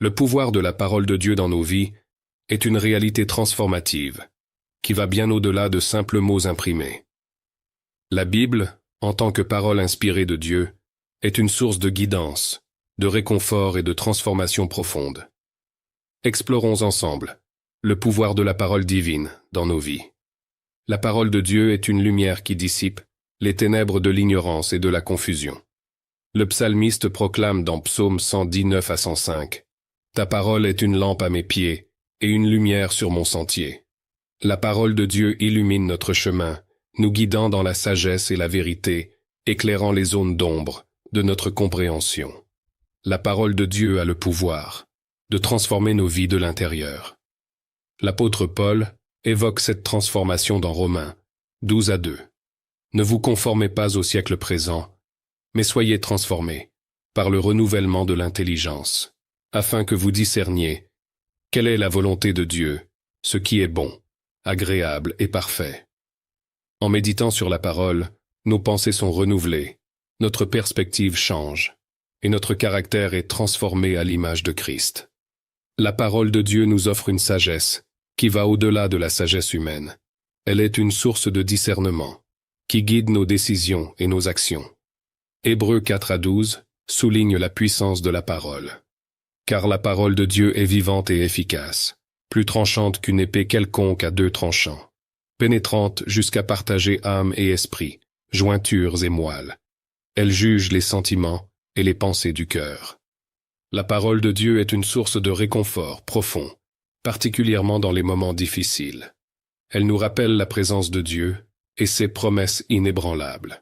Le pouvoir de la parole de Dieu dans nos vies est une réalité transformative, qui va bien au-delà de simples mots imprimés. La Bible, en tant que parole inspirée de Dieu, est une source de guidance, de réconfort et de transformation profonde. Explorons ensemble le pouvoir de la parole divine dans nos vies. La parole de Dieu est une lumière qui dissipe les ténèbres de l'ignorance et de la confusion. Le psalmiste proclame dans Psaume 119 à 105 « Ta parole est une lampe à mes pieds et une lumière sur mon sentier. » La parole de Dieu illumine notre chemin, nous guidant dans la sagesse et la vérité, éclairant les zones d'ombre de notre compréhension. La parole de Dieu a le pouvoir de transformer nos vies de l'intérieur. L'apôtre Paul évoque cette transformation dans Romains 12 à 2. Ne vous conformez pas au siècle présent, mais soyez transformés par le renouvellement de l'intelligence, afin que vous discerniez quelle est la volonté de Dieu, ce qui est bon, agréable et parfait. En méditant sur la parole, nos pensées sont renouvelées, notre perspective change, et notre caractère est transformé à l'image de Christ. La parole de Dieu nous offre une sagesse qui va au-delà de la sagesse humaine. Elle est une source de discernement, qui guide nos décisions et nos actions. Hébreux 4 à 12 souligne la puissance de la parole. Car la parole de Dieu est vivante et efficace, plus tranchante qu'une épée quelconque à deux tranchants, pénétrante jusqu'à partager âme et esprit, jointures et moelle. Elle juge les sentiments et les pensées du cœur. La parole de Dieu est une source de réconfort profond, particulièrement dans les moments difficiles. Elle nous rappelle la présence de Dieu et ses promesses inébranlables.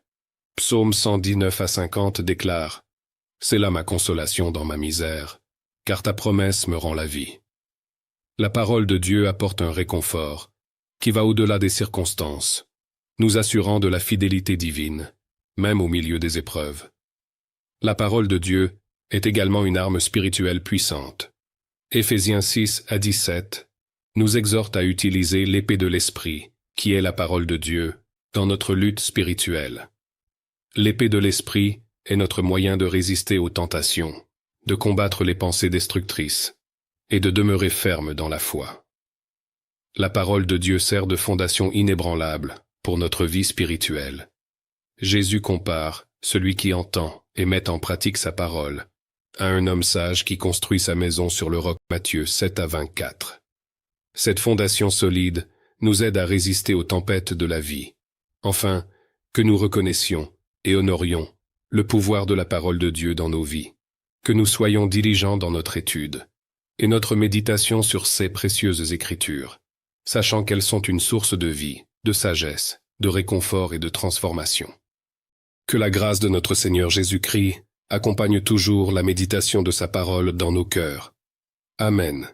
Psaume 119 à 50 déclare « C'est là ma consolation dans ma misère, car ta promesse me rend la vie. » La parole de Dieu apporte un réconfort qui va au-delà des circonstances, nous assurant de la fidélité divine, même au milieu des épreuves. La parole de Dieu est également une arme spirituelle puissante. Éphésiens 6 à 17 nous exhorte à utiliser l'épée de l'Esprit, qui est la parole de Dieu, dans notre lutte spirituelle. L'épée de l'Esprit est notre moyen de résister aux tentations, de combattre les pensées destructrices et de demeurer ferme dans la foi. La parole de Dieu sert de fondation inébranlable pour notre vie spirituelle. Jésus compare celui qui entend et met en pratique sa parole à un homme sage qui construit sa maison sur le roc. Matthieu 7 à 24. Cette fondation solide nous aide à résister aux tempêtes de la vie. Enfin, que nous reconnaissions et honorions le pouvoir de la parole de Dieu dans nos vies, que nous soyons diligents dans notre étude et notre méditation sur ces précieuses Écritures, sachant qu'elles sont une source de vie, de sagesse, de réconfort et de transformation. Que la grâce de notre Seigneur Jésus-Christ accompagne toujours la méditation de sa parole dans nos cœurs. Amen.